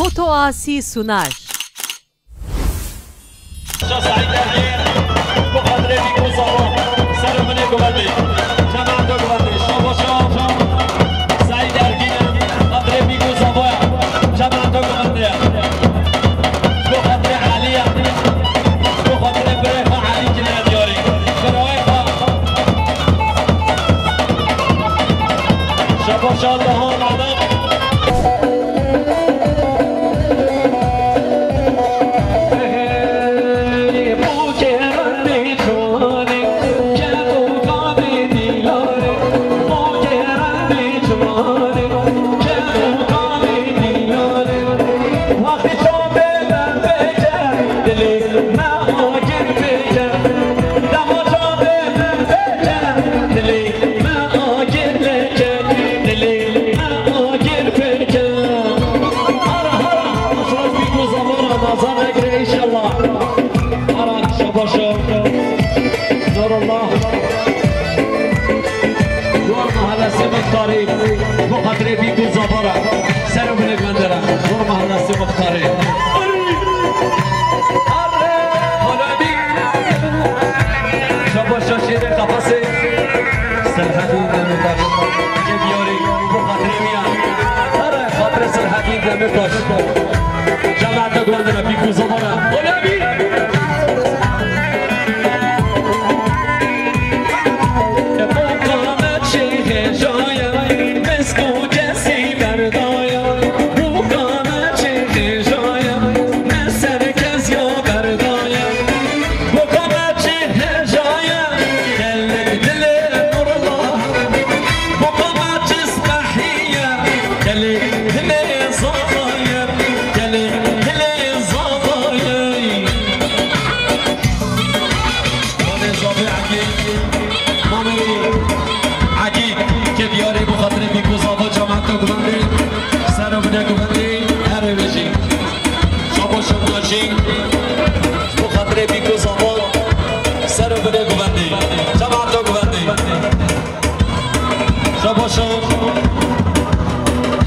Foto Asi Sunar.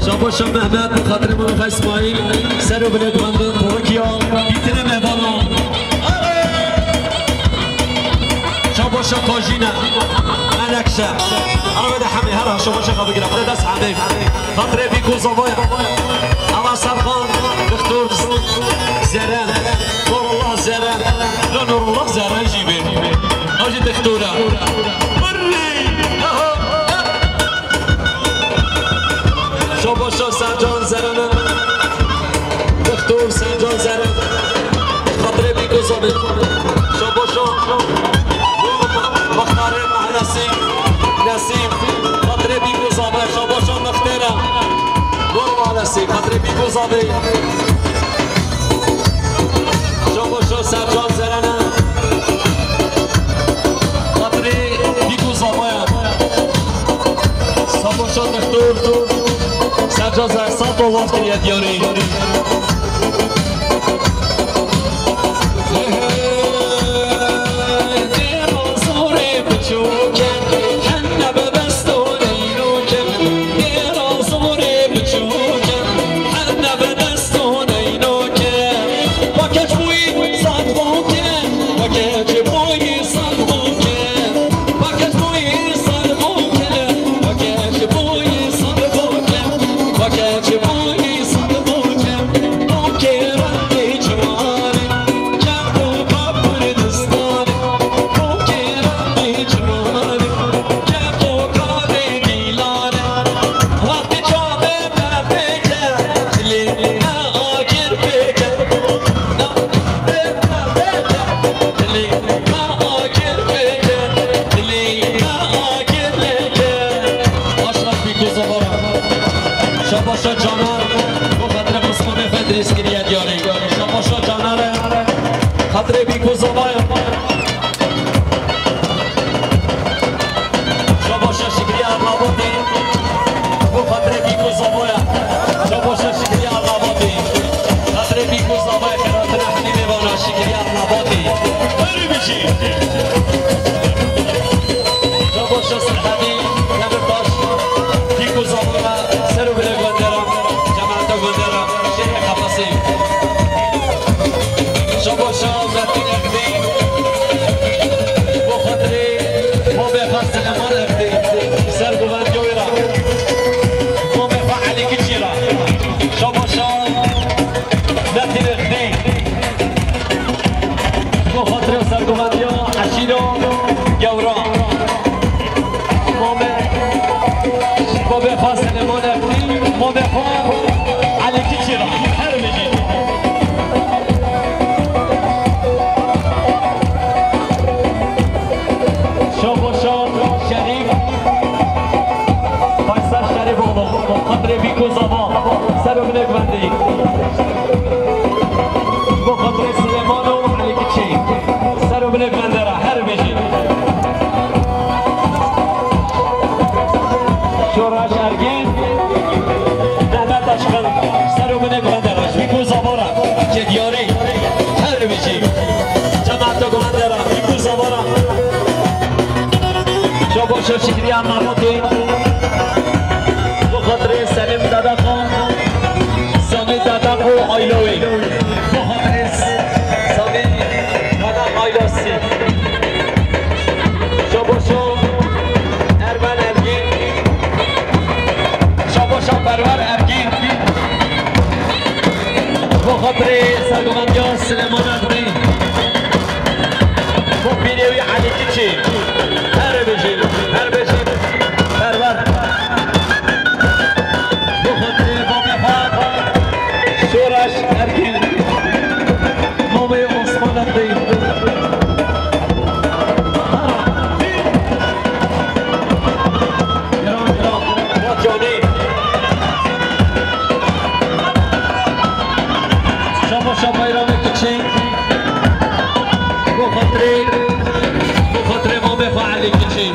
شاباش محمد بخاطر من اسماعیل سر و بلد بندن ترکیه بیتنه مهبانا شاباش کاجینا منکشه انا بده همه هر شاباش خواب بگیرم بده دست همه خاطر بیکو زبایا اما سرخان دکتر زرن نور الله زرن لا نور الله زرن جیبه آجی دکتوره شاباشا سرجان زرنه دکتر سرجان زرن خاطر بیکو زبه شاباشا مختار نسیم خاطر بیکو زبه شاباشا مختاره نور نسیم خاطر بیکو زبه شاباشا سرجان زرنه خاطر بیکو زبه شاباشا دکتر سرجان زرن سات الله کریه دیاری شاباشا جانار خاطر قسمت فدرس کریه دیاری شاباشا جانار خاطر بیکو زبایا شاباشا شکریه عرباتی خاطر بیکو زبایا شاباشا شکریه عرباتی خاطر بیکو زبایا خاطر حنیمه وانا شکریه عرباتی بری بیشی شاباشا سرحدی بیکو زبایا سر و بله گوندرم جمعتا گوندرم شیخ قفص سر و بنک بندی با خاطر سلیمان و علی کچی سر و بنک بنده را هر بشی شورش ارگین نهبت اشقل سر و بنک بنده را بیکو زبارا جدیاری هر بشی جماعت و گمنده را بیکو زبارا شبا شو شکری هم محمودی بخاطر سلیم دادا خان سامی دادا و آیلوی بخاطر سامی دادا آیلوسی شبا شو اربن ارگین شبا شو پرور ارگین بخاطر سرگمندیا سلیمان ارگین بخبینیوی علی کچی هر بشید پرور شورش ارگین نام عثمان الدین گران راجانی شما بایرام کچی بخاطر امام فعلی کچی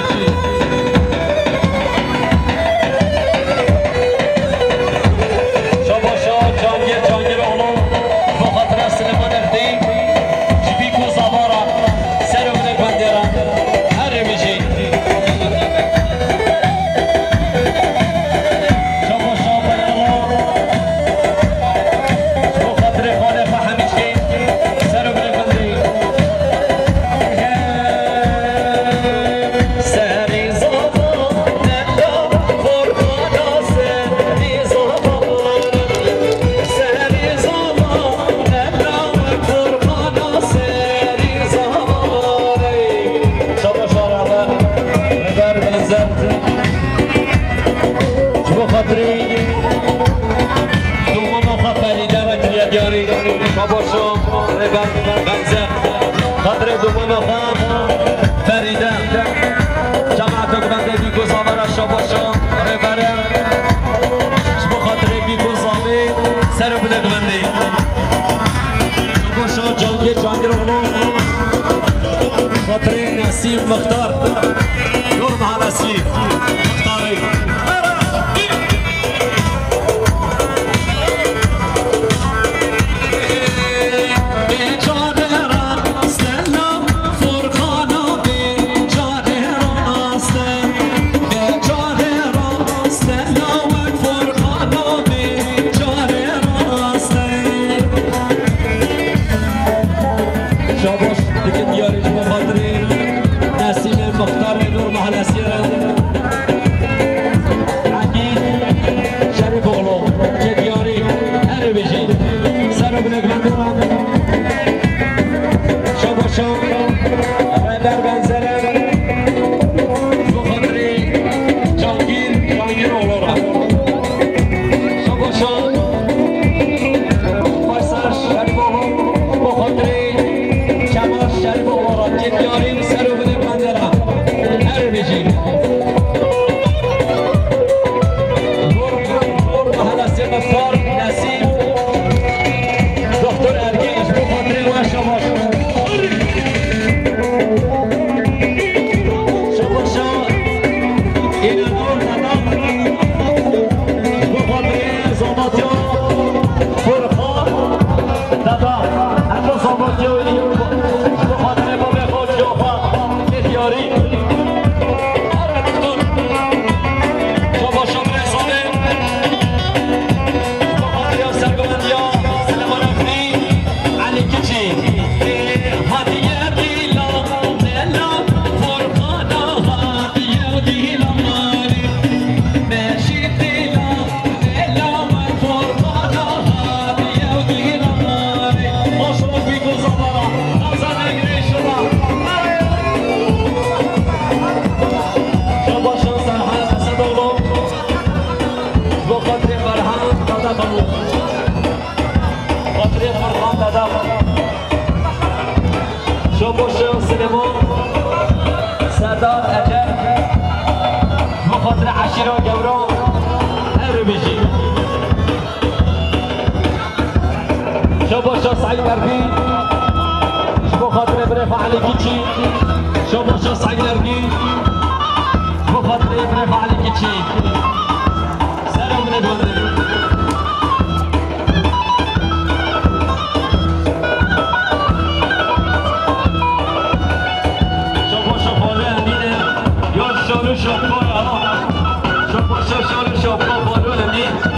خاطر دومان خان فریده جماعت گرنده بیگو زامر شباشان ربره خاطر بیگو زامه سر بده گرنده شباشان جانگی جانگی رو خاطر نسیم مختار نور محلسی مختاری شباشا سعيد أرقي شبو خاطر برفع علي كيتشي شباشا سعيد أرقي شبو خاطر برفع علي كيتشي سلام من الوالد شباشا فالو أمينه يا شالو شبكا شباشا شالو شبكا فالو أمين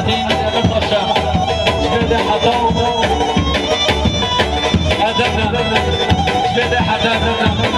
الحديد بالطشة جبد حدام أدبنا جبد حدامنا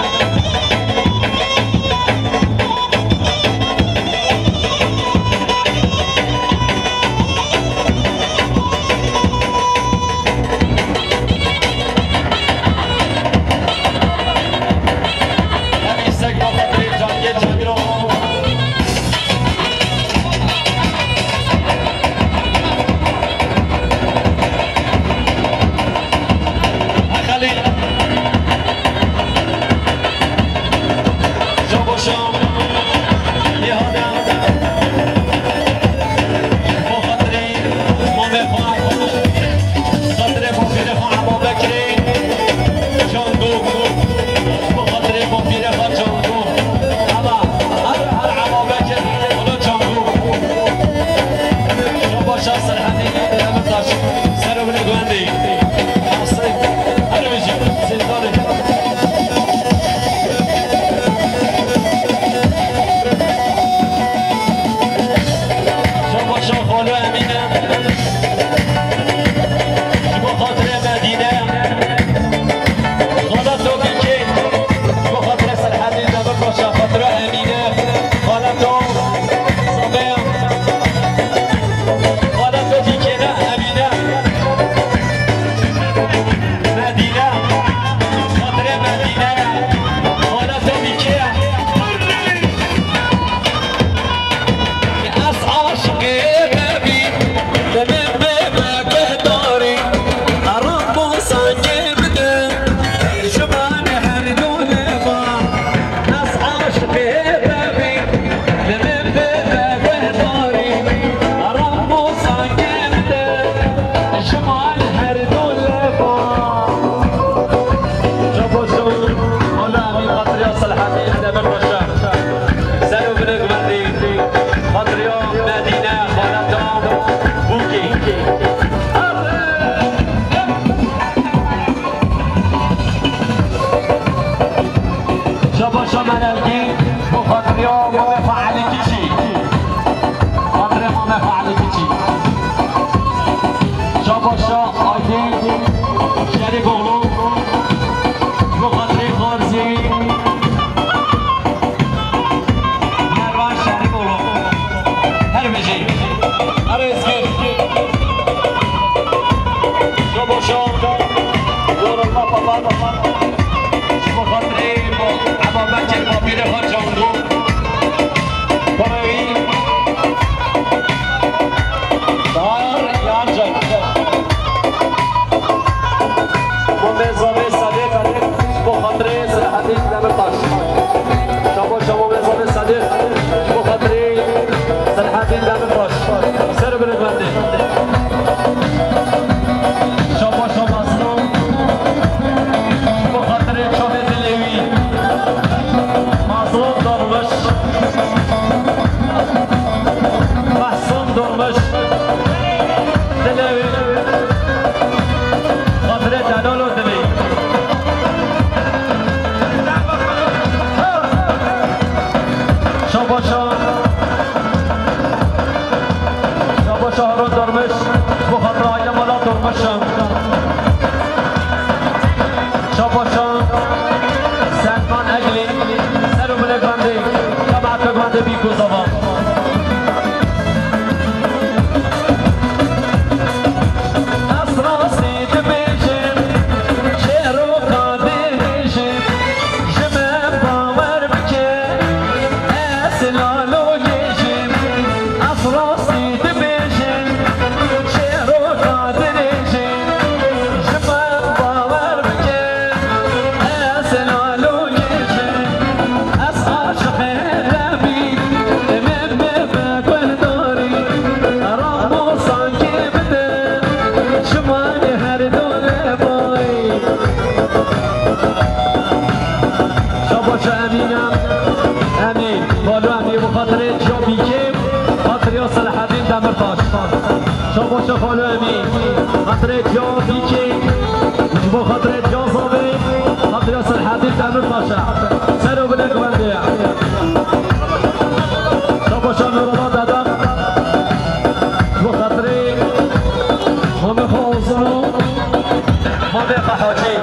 بقى حاجي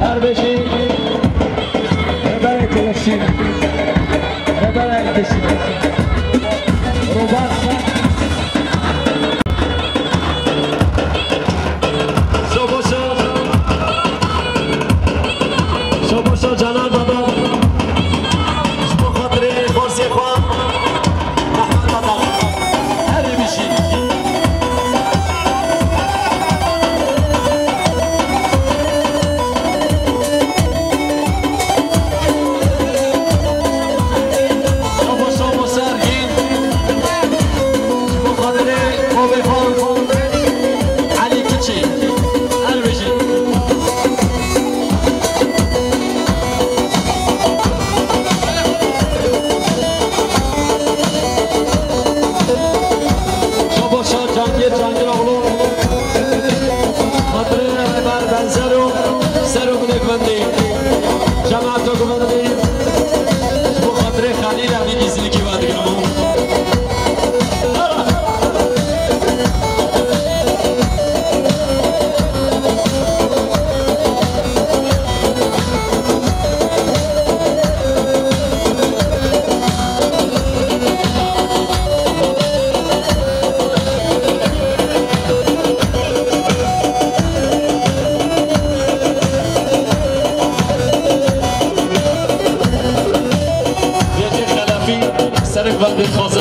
أربشي ربنا يتلشي ربنا يتلشي رباط شو جنان بابا شو خاطري خورسي خوان رحمة بابا هري بشي شو سارجين شو خاطري خوبي خوان علي كتشي هري بشي جانگیر اولو خاطر بر بنزرو سرو گندگوندی جماعتو گندی بو خاطر خلیل امی گیزلی کی واد گرمو سرک بندی خوزه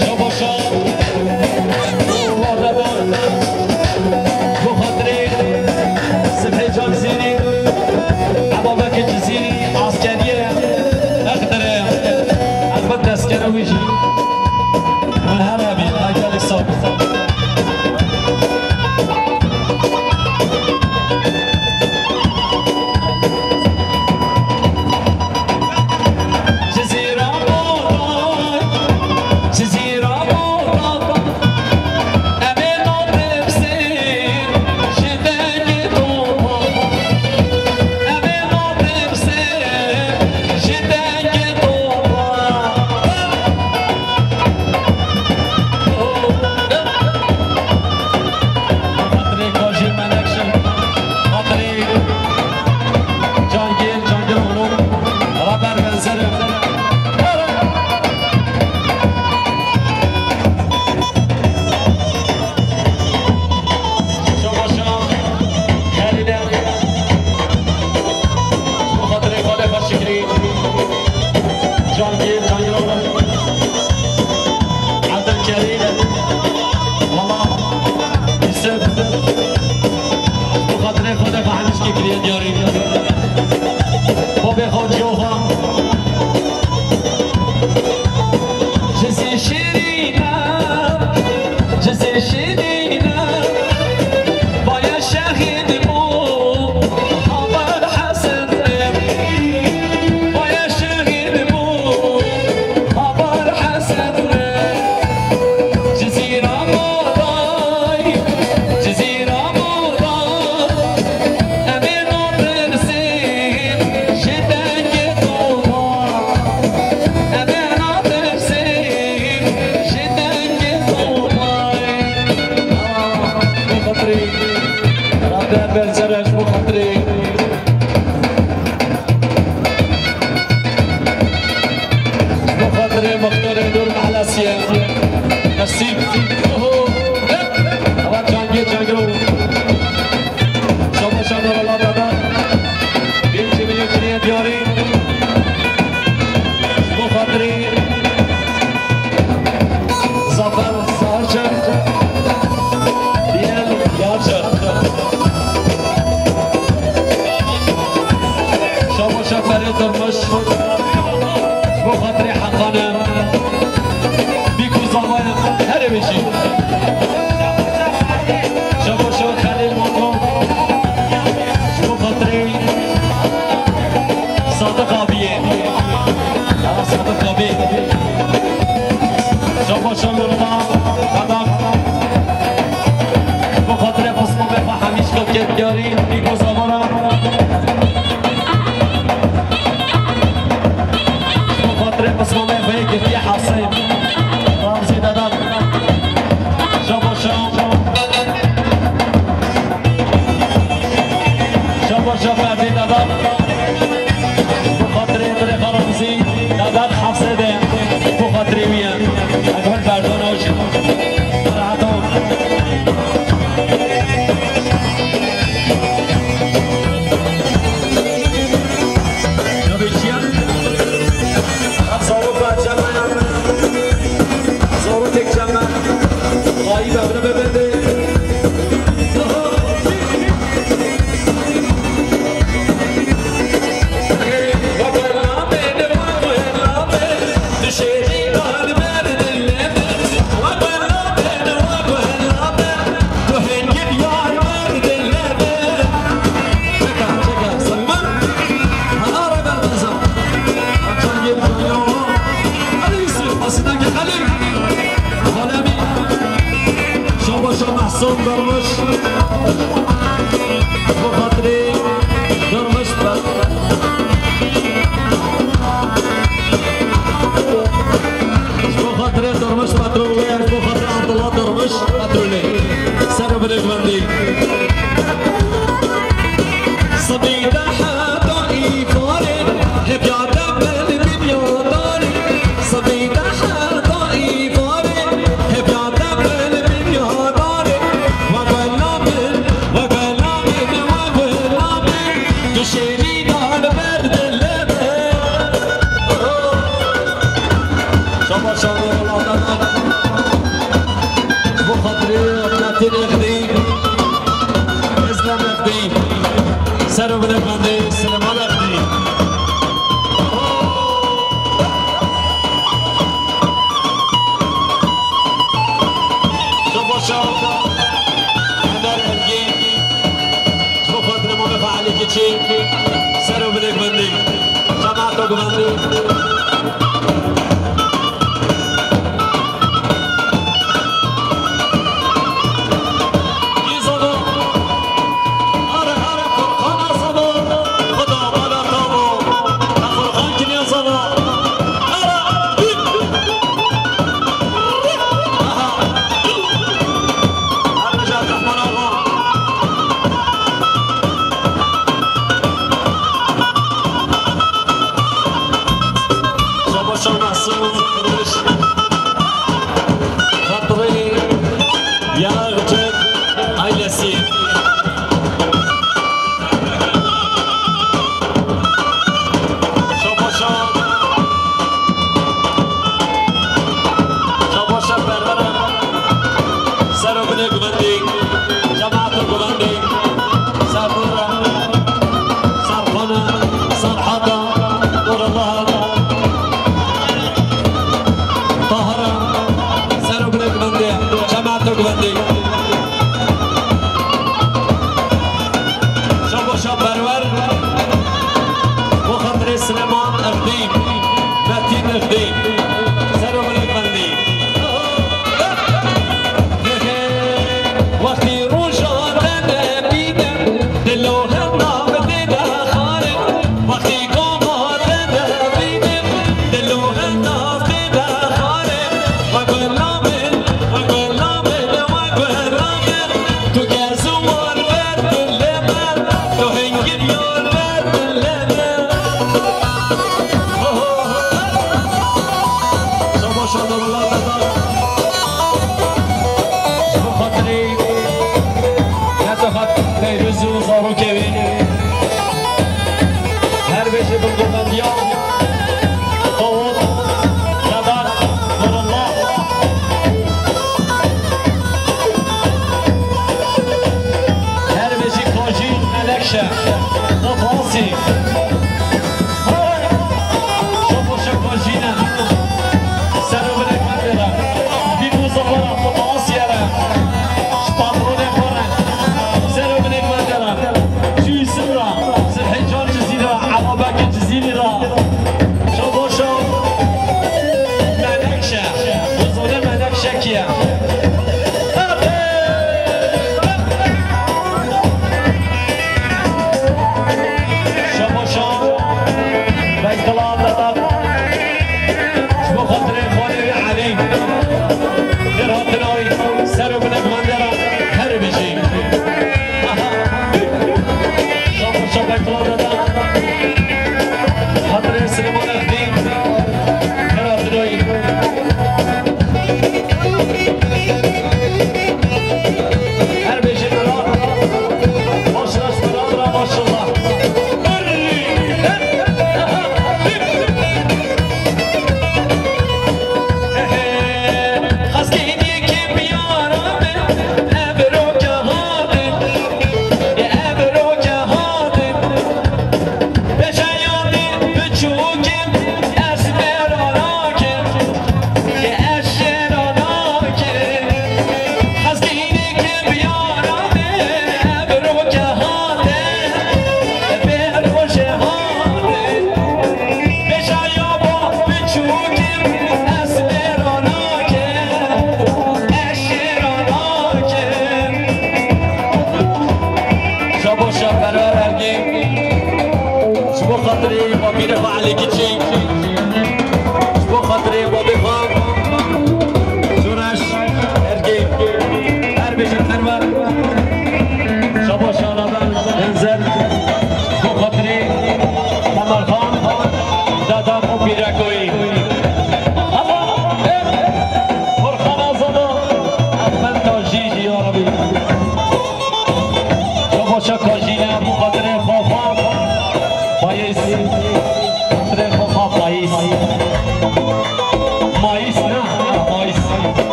شباشا واردان بخاطره سفر جانزیری عبابک جزیری عسکریه اقدره البته دستگره ویجی من هر همین اگل صاحب اسمه ما يفيك في حصين رمزي دادان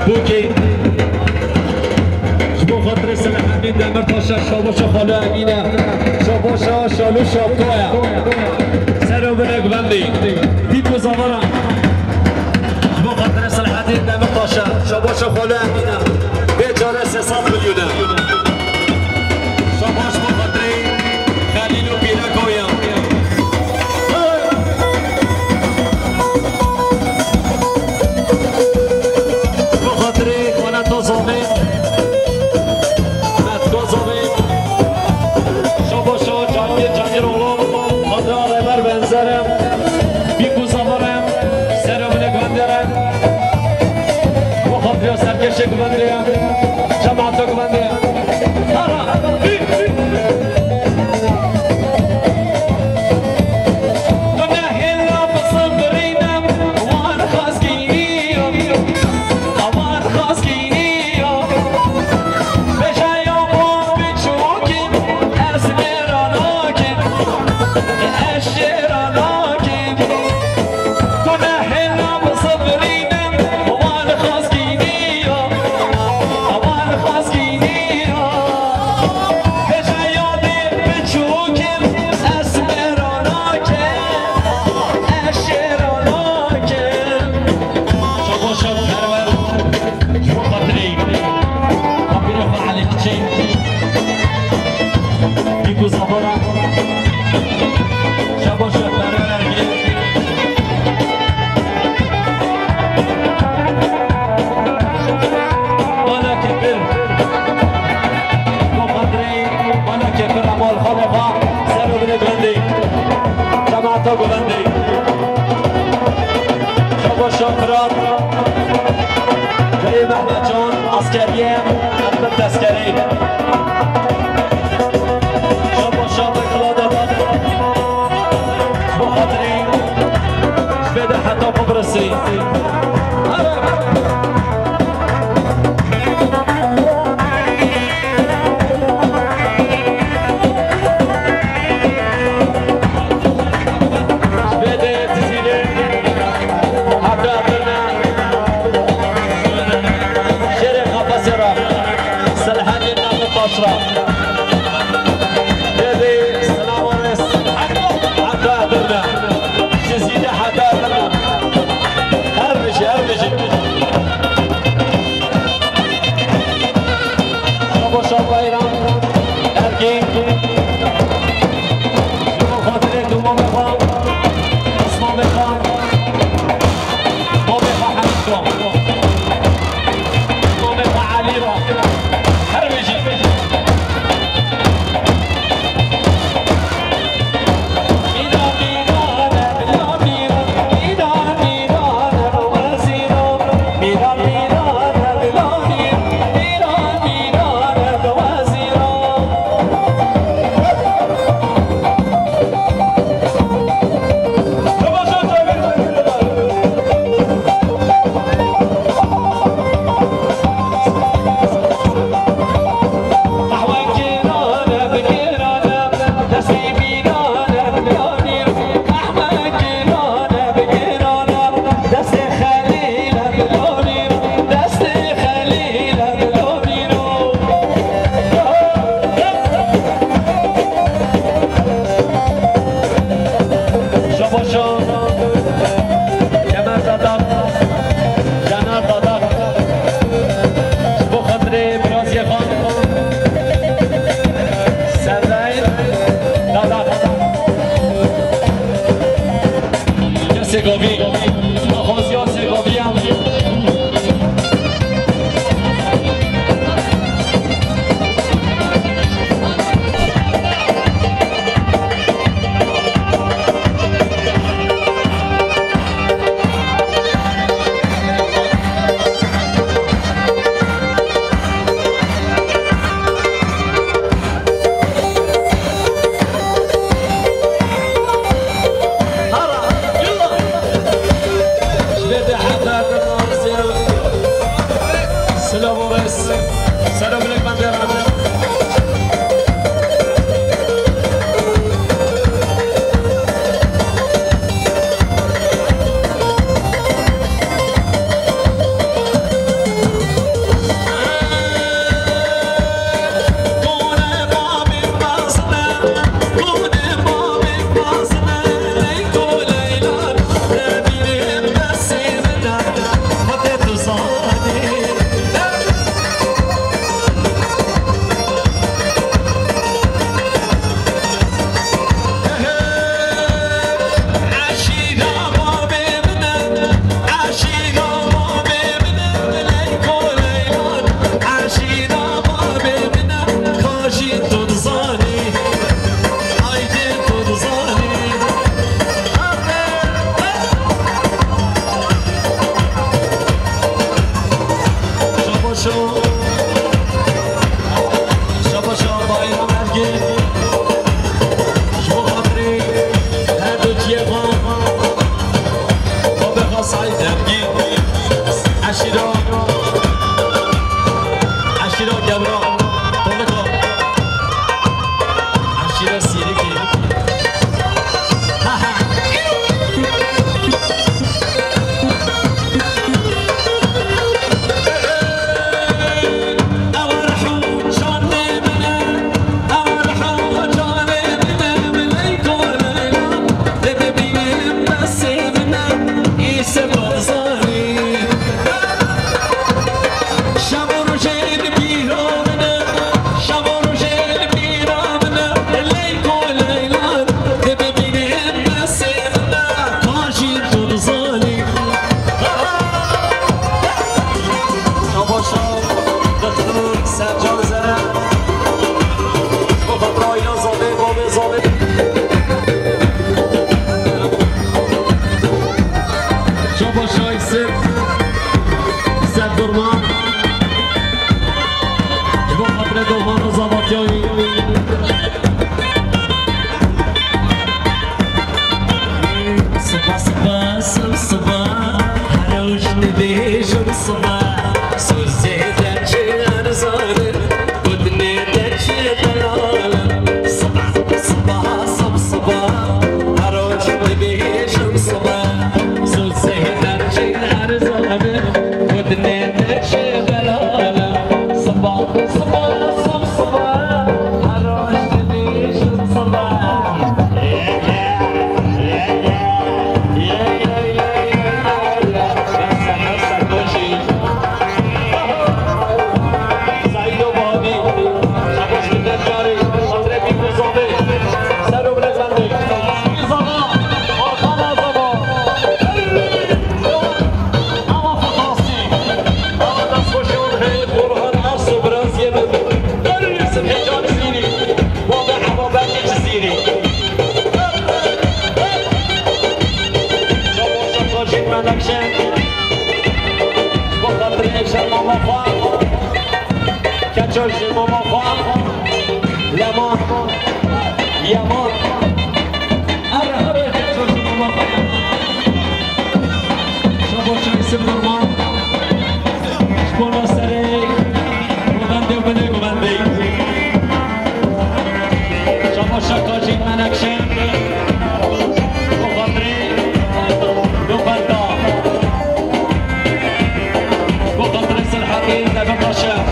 بوکی شبو خاطر سلحمین دمر تاشا شاباش خاله امینه شاباشا شالو شابکایا سرو بنک بندی دیپو زاورم شبو خاطر سلحمین دمر تاشا شاباش خاله امینه بیچاره 300 میلیونه شاباش بو خاطر خلیل و پیرکایا Serkeşe güvendiriyor, cemaate güvendiriyor. بلندی شبا شاکرات جای محمد جان عسکریه خدمت تسکری شبا شاک کلادات بخاطری بده حتی قبرسی Basra بيجم صباح سوزي داتشي أرزاني ودني داتشي دلالة صباح صباح صب صباح هروش بيجم صباح سوزي داتشي أرزاني ودني داتشي دلالة صباح صباح صب صباح هروش بيجم صباح George Mama Lemon Yaman Ara George Mama Şabo şarkısı normal Şbono serek Gobende ubene gobende Şabo şakacı menekşe Gobandri Gobanda Gobandri Selhaki Nebe Paşa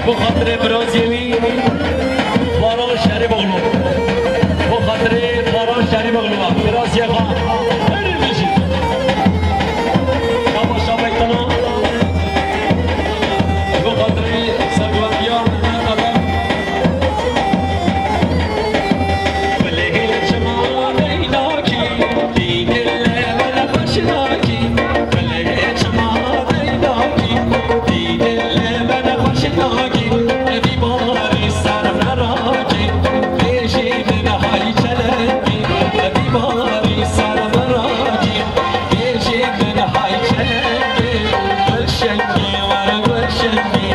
بخاطر برازیلی باران شریف اغلو بخاطر باران شریف اغلو برازیل خان بریم بشید شابا شابا ایتانا بخاطر سرگوندیان نقدر بلهیل شما دیناکی دیگه لبن خوشناکی بلهیل شما دیناکی دیگه لبن خوشناکی بیماری سرم نراکی بیشی من های چلنگی بیماری سرم نراکی بیشی من های چلنگی گلشنگی ورا گلشنگی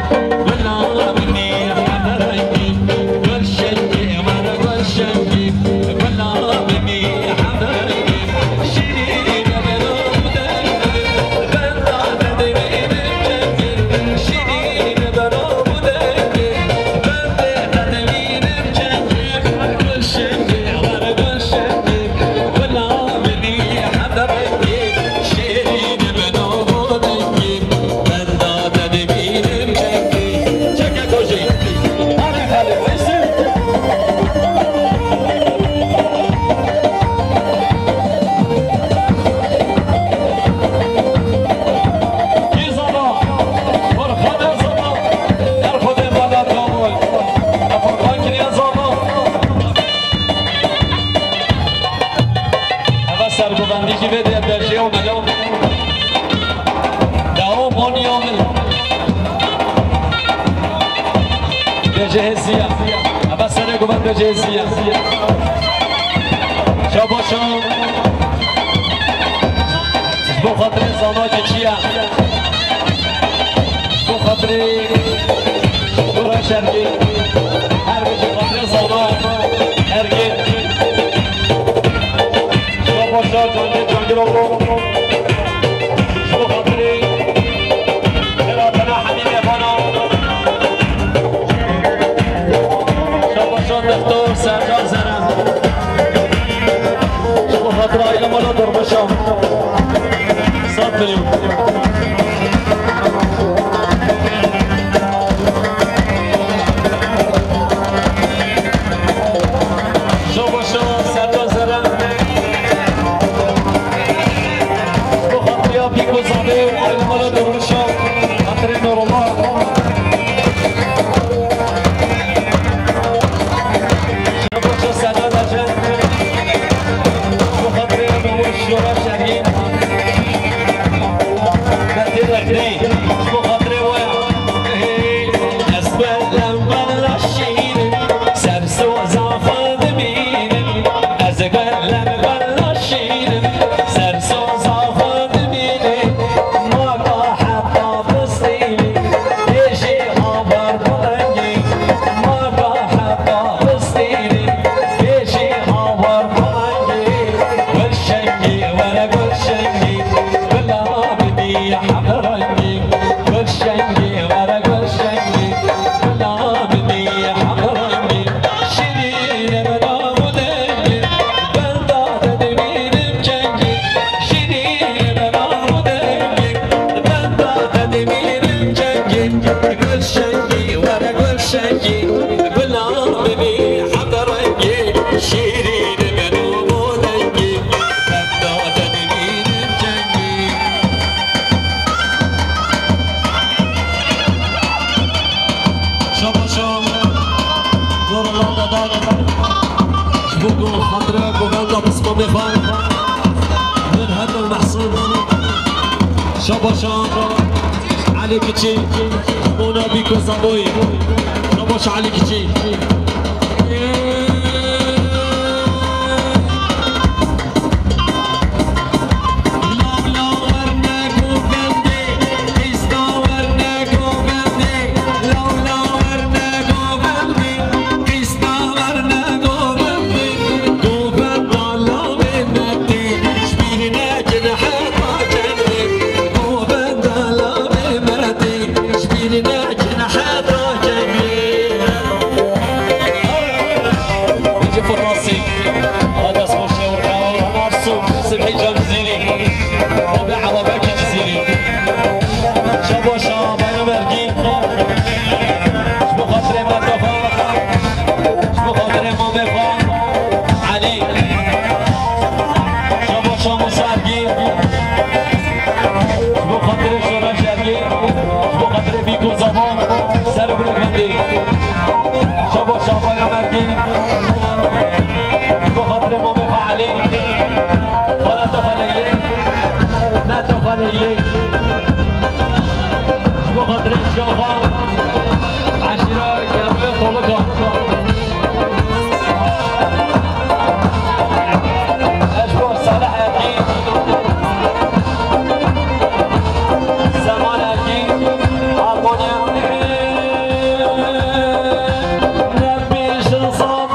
بلا منی حمرنگی گلشنگی ورا گلشنگی بلا منی حمرنگی شیرین بلا مدنگی بلا ددمین جنگی شیرین بلا مدنگی بلا ددمین جنگی گلشنگی ورا گلشنگی بلا منی حمرنگی شیرین بلا مدنگی بلا ددمین جنگی چکه کوشی هر حالی ویسه کی زبا برخد زبا در خود بلد کامل افرقان کنیا زبا اول سرگوبندی که بده درجه و ملو دعو بانی آمل درجه حسیه اول سرگوبند درجه حسیه شابا شام بخاطر زانا که چیه بخاطر دورا شرقی هر بچه خاطر زانا هرگی شما شاد جانگی رو بخاطر براتنا حبیب افانا شما شاد دکتر سرجان زنم بخاطر آیلا مالا درمشام صد میلیون شما شاد سرجان زنم بخاطر یا پیکو زاده آیلا مالا درمشام خاطر نورالله شما شاد سرجان زنم بخاطر نور شورا شهید بدل رخنی بخاطر ویا اسبلم بلا شیر سرسو زافد مینم از قلم بلا شیر سرسو زافد مینم ما با حبا بستیلی بیشی آبار بلنگی ما با حبا بستیلی بیشی آبار بلنگی گلشنگی ورا گلشنگی بلا بدی حمرنگی گلشنگی ورا گلشنگی بلا بدی حمرنگی شیرین بلا مدنگی بلا ددمینم جنگی شیرین بلا مدنگی بلا ددمینم جنگی گلشنگی ورا گلشنگی بلا بدی حمرنگی شیرین بلا مدنگی بلا ددمینم جنگی شابا شام دور الله دادار بگو خاطره بگنده بسما میخوان من هد المحصول شابا شام علی کچی اونا بیکو زبوی شاباش علی کچی بخاطر الشوفان عشيرة كامل طولك أشكر صالح أكيد زمان أكيد عطوني نبيش نصاب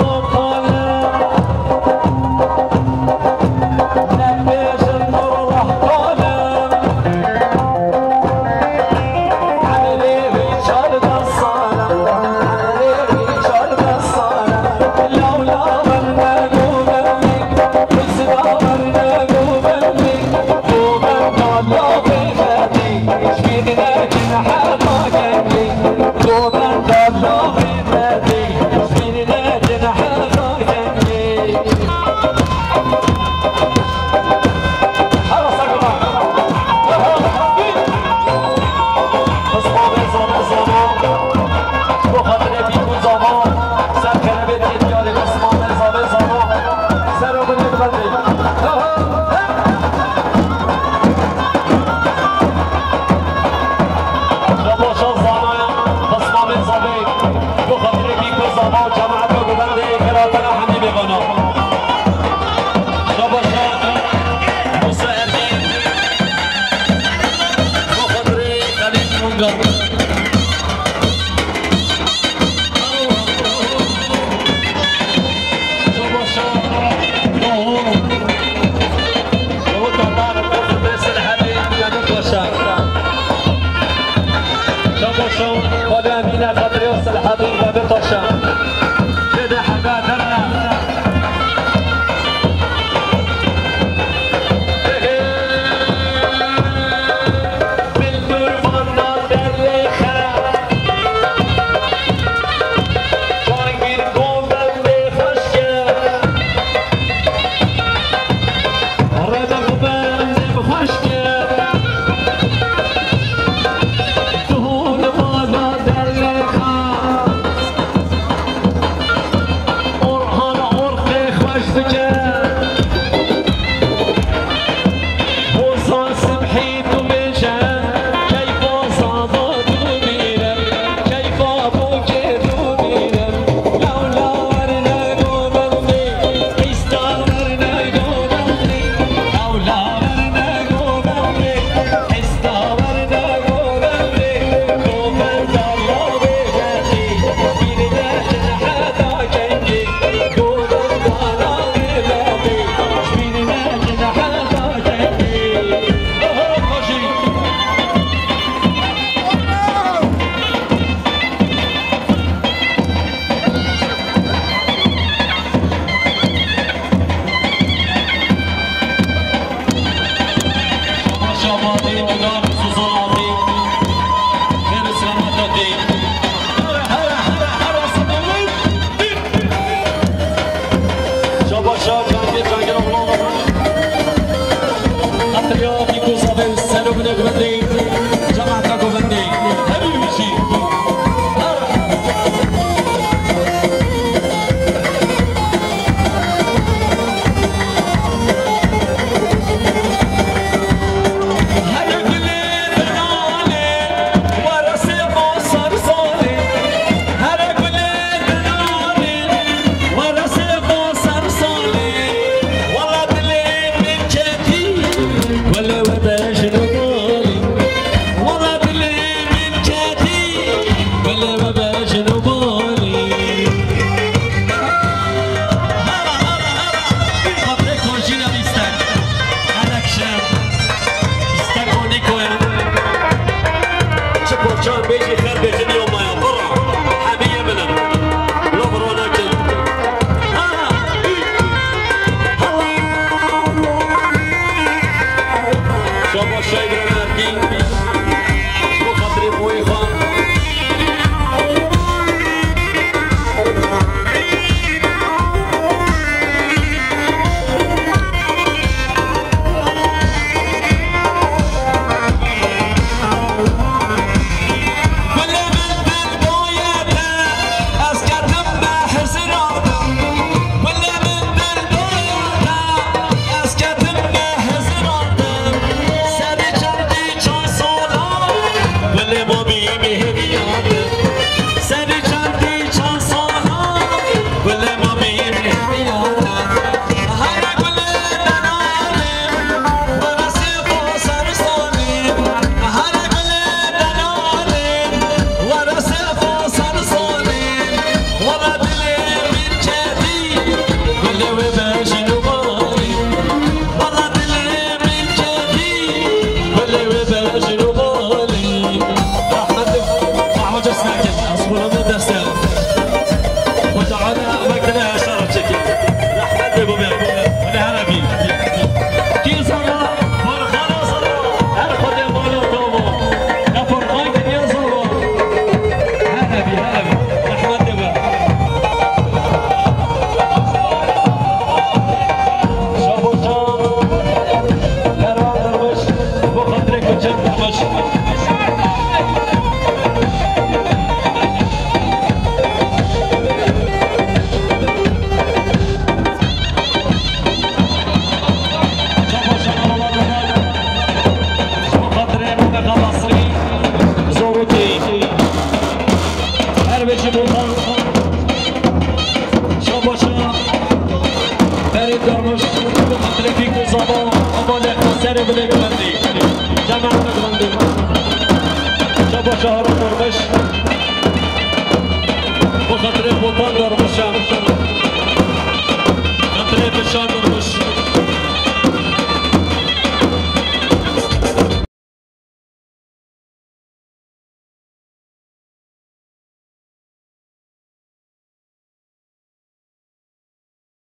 Thank you.